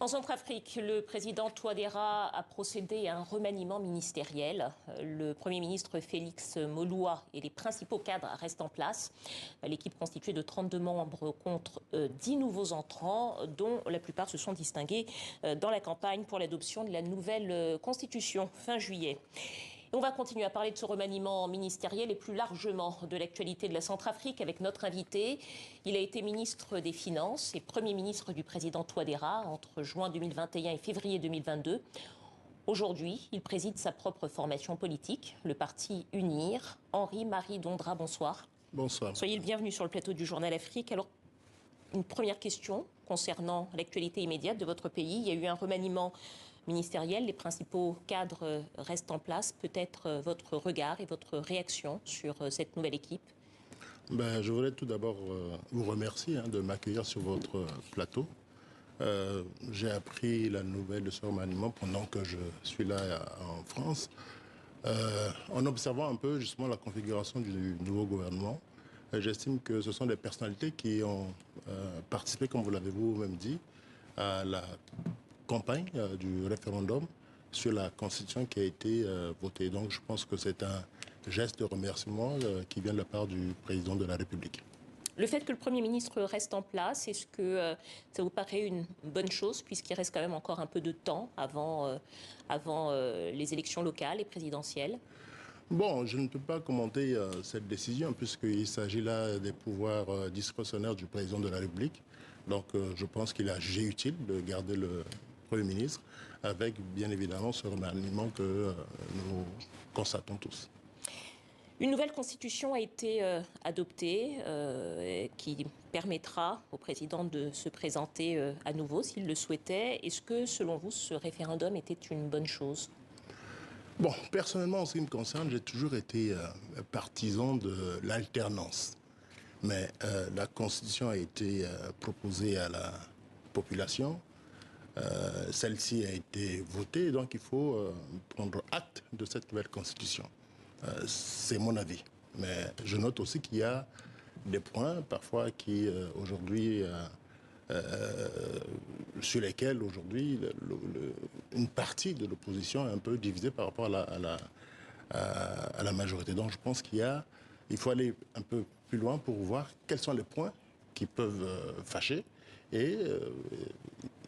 En Centrafrique, le président Touadéra a procédé à un remaniement ministériel. Le Premier ministre Félix Moloua et les principaux cadres restent en place. L'équipe constituée de 32 membres compte 10 nouveaux entrants, dont la plupart se sont distingués dans la campagne pour l'adoption de la nouvelle constitution fin juillet. On va continuer à parler de ce remaniement ministériel et plus largement de l'actualité de la Centrafrique avec notre invité. Il a été ministre des Finances et Premier ministre du président Touadéra entre juin 2021 et février 2022. Aujourd'hui, il préside sa propre formation politique, le parti UNIR. Henri-Marie Dondra, bonsoir. Bonsoir. Soyez le bienvenu sur le plateau du Journal Afrique. Alors, une première question concernant l'actualité immédiate de votre pays. Il y a eu un remaniement ministériel, les principaux cadres restent en place. Peut-être votre regard et votre réaction sur cette nouvelle équipe? Je voudrais tout d'abord vous remercier de m'accueillir sur votre plateau. J'ai appris la nouvelle de ce remaniement pendant que je suis là en France. En observant un peu justement la configuration du nouveau gouvernement, j'estime que ce sont des personnalités qui ont participé, comme vous l'avez vous-même dit, à la campagne du référendum sur la Constitution qui a été votée. Donc je pense que c'est un geste de remerciement qui vient de la part du président de la République. Le fait que le Premier ministre reste en place, est-ce que ça vous paraît une bonne chose, puisqu'il reste quand même encore un peu de temps avant les élections locales et présidentielles? Bon, je ne peux pas commenter cette décision puisqu'il s'agit là des pouvoirs discrétionnaires du président de la République. Donc je pense qu'il a jugé utile de garder le Premier ministre avec bien évidemment ce remaniement que nous constatons tous. Une nouvelle constitution a été adoptée qui permettra au président de se présenter à nouveau s'il le souhaitait. Est-ce que selon vous ce référendum était une bonne chose ? Bon, personnellement, en ce qui me concerne, j'ai toujours été partisan de l'alternance. Mais la Constitution a été proposée à la population. Celle-ci a été votée, donc il faut prendre acte de cette nouvelle Constitution. C'est mon avis. Mais je note aussi qu'il y a des points, parfois, qui aujourd'hui... sur lesquels aujourd'hui une partie de l'opposition est un peu divisée par rapport à la majorité. Donc je pense il faut aller un peu plus loin pour voir quels sont les points qui peuvent fâcher et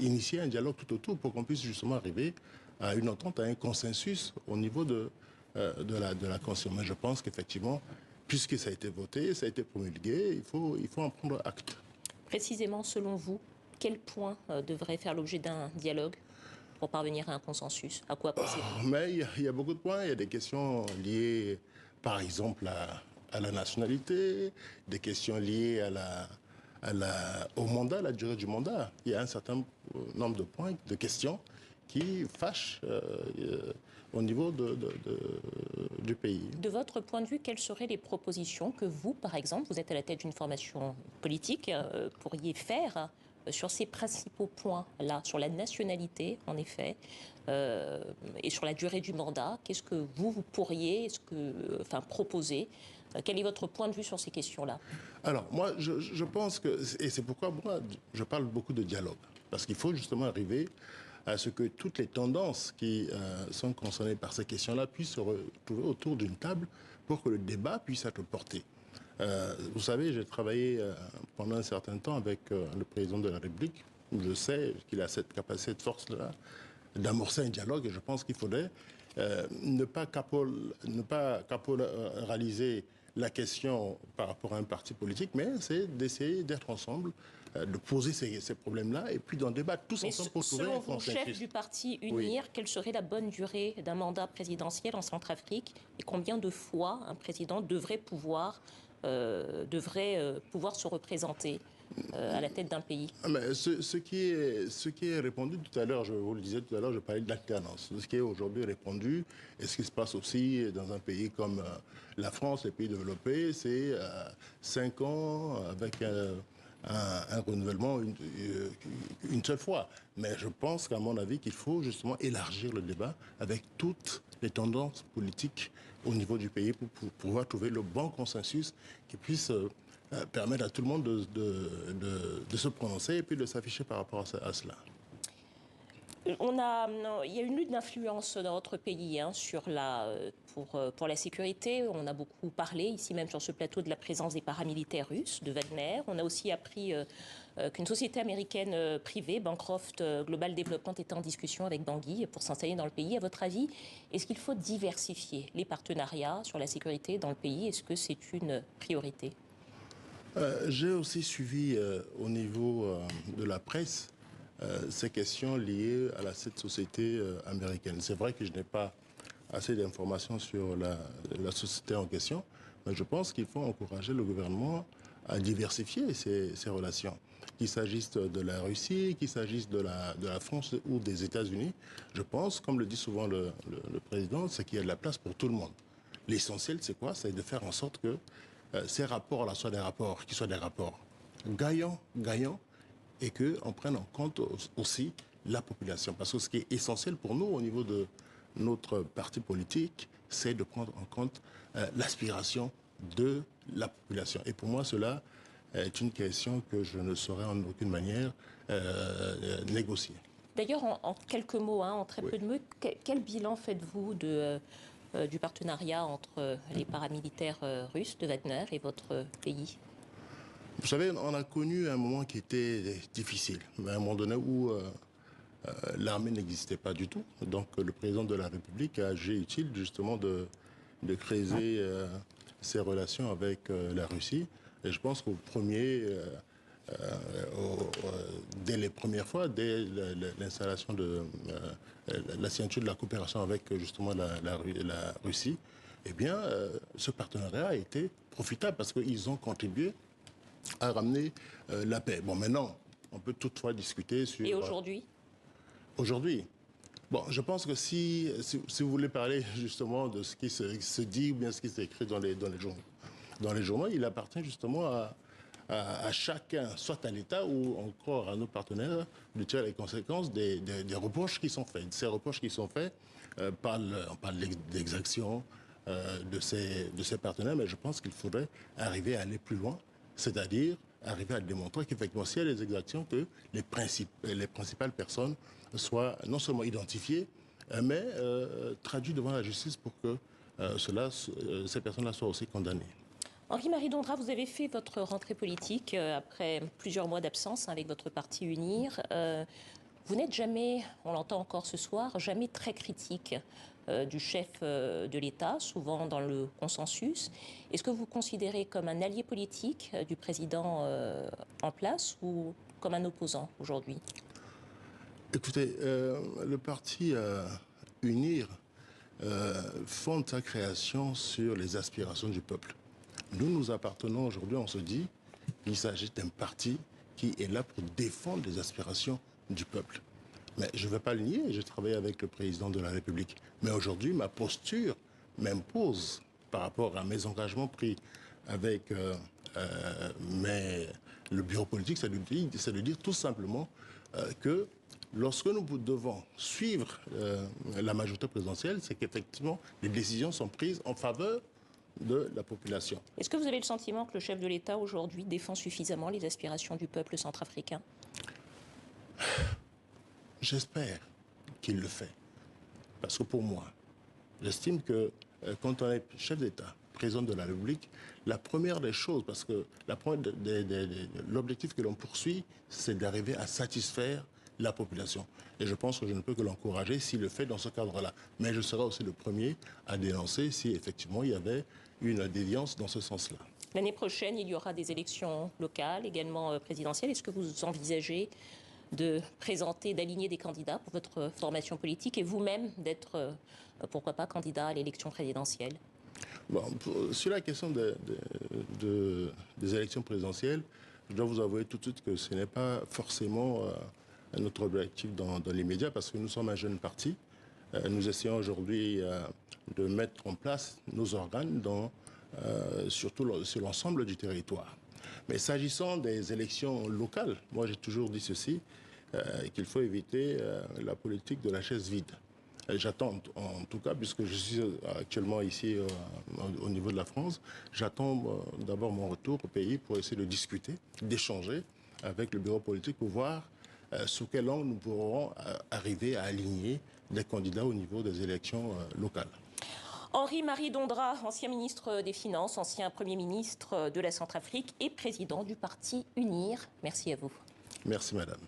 initier un dialogue tout autour pour qu'on puisse justement arriver à une entente, à un consensus au niveau de la Constitution. Mais je pense qu'effectivement, puisque ça a été voté, ça a été promulgué, il faut en prendre acte. Précisément, selon vous, quel point devrait faire l'objet d'un dialogue pour parvenir à un consensus? À quoi pensez-vous? Mais il y a beaucoup de points. Il y a des questions liées, par exemple, à la nationalité, des questions liées au mandat, à la durée du mandat. Il y a un certain nombre de points, de questions qui fâchent au niveau du pays. De votre point de vue, quelles seraient les propositions que vous, par exemple, vous êtes à la tête d'une formation politique, pourriez faire sur ces principaux points-là, sur la nationalité, en effet, et sur la durée du mandat? Qu'est-ce que vous pourriez proposer? Quel est votre point de vue sur ces questions-là? Alors, moi, je pense que, et c'est pourquoi moi, je parle beaucoup de dialogue, parce qu'il faut justement arriver à ce que toutes les tendances qui sont concernées par ces questions-là puissent se retrouver autour d'une table pour que le débat puisse être porté. Vous savez, j'ai travaillé pendant un certain temps avec le président de la République. Je sais qu'il a cette capacité de force-là d'amorcer un dialogue et je pense qu'il faudrait ne pas caporaliser la question par rapport à un parti politique, mais c'est d'essayer d'être ensemble, de poser ces problèmes-là et puis d'en débattre tous ensemble pour trouver un consensus. Selon vous, chef du parti UNIR, oui, quelle serait la bonne durée d'un mandat présidentiel en Centrafrique et combien de fois un président devrait pouvoir se représenter à la tête d'un pays? Mais ce qui est répondu tout à l'heure, je vous le disais tout à l'heure, je parlais de l'alternance. Ce qui est aujourd'hui répondu, et ce qui se passe aussi dans un pays comme la France, les pays développés, c'est 5 ans avec un renouvellement une seule fois. Mais je pense qu'à mon avis, qu'il faut justement élargir le débat avec toutes les tendances politiques au niveau du pays pour pouvoir trouver le bon consensus qui puisse permettre à tout le monde de se prononcer et puis de s'afficher par rapport à cela. Il y a une lutte d'influence dans notre pays pour la sécurité. On a beaucoup parlé, ici même sur ce plateau, de la présence des paramilitaires russes, de Wagner. On a aussi appris qu'une société américaine privée, Bancroft Global Development, était en discussion avec Bangui pour s'installer dans le pays. À votre avis, est-ce qu'il faut diversifier les partenariats sur la sécurité dans le pays? Est-ce que c'est une priorité? J'ai aussi suivi au niveau de la presse ces questions liées à cette société américaine. C'est vrai que je n'ai pas assez d'informations sur la société en question, mais je pense qu'il faut encourager le gouvernement à diversifier ses relations. Qu'il s'agisse de la Russie, qu'il s'agisse de la France ou des États-Unis, je pense, comme le dit souvent le président, c'est qu'il y a de la place pour tout le monde. L'essentiel, c'est quoi? C'est de faire en sorte que ces rapports-là soient des rapports gagnants, et qu'on prenne en compte aussi la population. Parce que ce qui est essentiel pour nous au niveau de notre parti politique, c'est de prendre en compte l'aspiration de la population. Et pour moi, cela est une question que je ne saurais en aucune manière négocier. D'ailleurs, en quelques mots, en très peu de mots, quel bilan faites-vous du partenariat entre les paramilitaires russes de Wagner et votre pays? Vous savez, on a connu un moment qui était difficile, mais à un moment donné où l'armée n'existait pas du tout. Donc le président de la République a jugé utile justement de creuser ses relations avec la Russie. Et je pense dès les premières fois, dès l'installation de la signature de la coopération avec justement la Russie, eh bien, ce partenariat a été profitable parce qu'ils ont contribué à ramener la paix. Bon, maintenant, on peut toutefois discuter sur... Et aujourd'hui Aujourd'hui, bon, je pense que si vous voulez parler justement de ce qui se dit ou bien ce qui s'écrit dans les journaux, il appartient justement à chacun, soit à l'État ou encore à nos partenaires, de tirer les conséquences des reproches qui sont faits. Ces reproches qui sont faits, on parle d'exactions de ces partenaires, mais je pense qu'il faudrait arriver à aller plus loin, c'est-à-dire arriver à démontrer qu'effectivement, s'il y a des exactions, que les principales personnes soient non seulement identifiées, mais traduites devant la justice pour que ces personnes-là soient aussi condamnées. Henri-Marie Dondra, vous avez fait votre rentrée politique après plusieurs mois d'absence avec votre parti UNIR. Vous n'êtes jamais, on l'entend encore ce soir, jamais très critique du chef de l'État, souvent dans le consensus. Est-ce que vous vous considérez comme un allié politique du président en place ou comme un opposant aujourd'hui? Écoutez, le parti UNIR fonde sa création sur les aspirations du peuple. Nous appartenons aujourd'hui, on se dit, il s'agit d'un parti qui est là pour défendre les aspirations du peuple. Mais je ne vais pas le nier, j'ai travaillé avec le président de la République. Mais aujourd'hui, ma posture m'impose par rapport à mes engagements pris avec le bureau politique, c'est de dire tout simplement que lorsque nous devons suivre la majorité présidentielle, c'est qu'effectivement, les décisions sont prises en faveur de la population. Est-ce que vous avez le sentiment que le chef de l'État aujourd'hui défend suffisamment les aspirations du peuple centrafricain? J'espère qu'il le fait. Parce que pour moi, j'estime que quand on est chef d'État, président de la République, la première des choses, parce que l'objectif que l'on poursuit, c'est d'arriver à satisfaire la population. Et je pense que je ne peux que l'encourager s'il le fait dans ce cadre-là. Mais je serai aussi le premier à dénoncer si effectivement il y avait une déviance dans ce sens-là. L'année prochaine, il y aura des élections locales, également présidentielles. Est-ce que vous envisagez de présenter, d'aligner des candidats pour votre formation politique et vous-même d'être, pourquoi pas, candidat à l'élection présidentielle? Bon, sur la question des élections présidentielles, je dois vous avouer tout de suite que ce n'est pas forcément notre objectif dans l'immédiat parce que nous sommes un jeune parti. Nous essayons aujourd'hui de mettre en place nos organes surtout sur l'ensemble du territoire. Mais s'agissant des élections locales, moi j'ai toujours dit ceci, qu'il faut éviter la politique de la chaise vide. J'attends, en tout cas, puisque je suis actuellement ici au niveau de la France, j'attends d'abord mon retour au pays pour essayer de discuter, d'échanger avec le bureau politique pour voir sous quel angle nous pourrons arriver à aligner les candidats au niveau des élections locales. Henri-Marie Dondra, ancien ministre des Finances, ancien Premier ministre de la Centrafrique et président du parti UNIR. Merci à vous. Merci madame.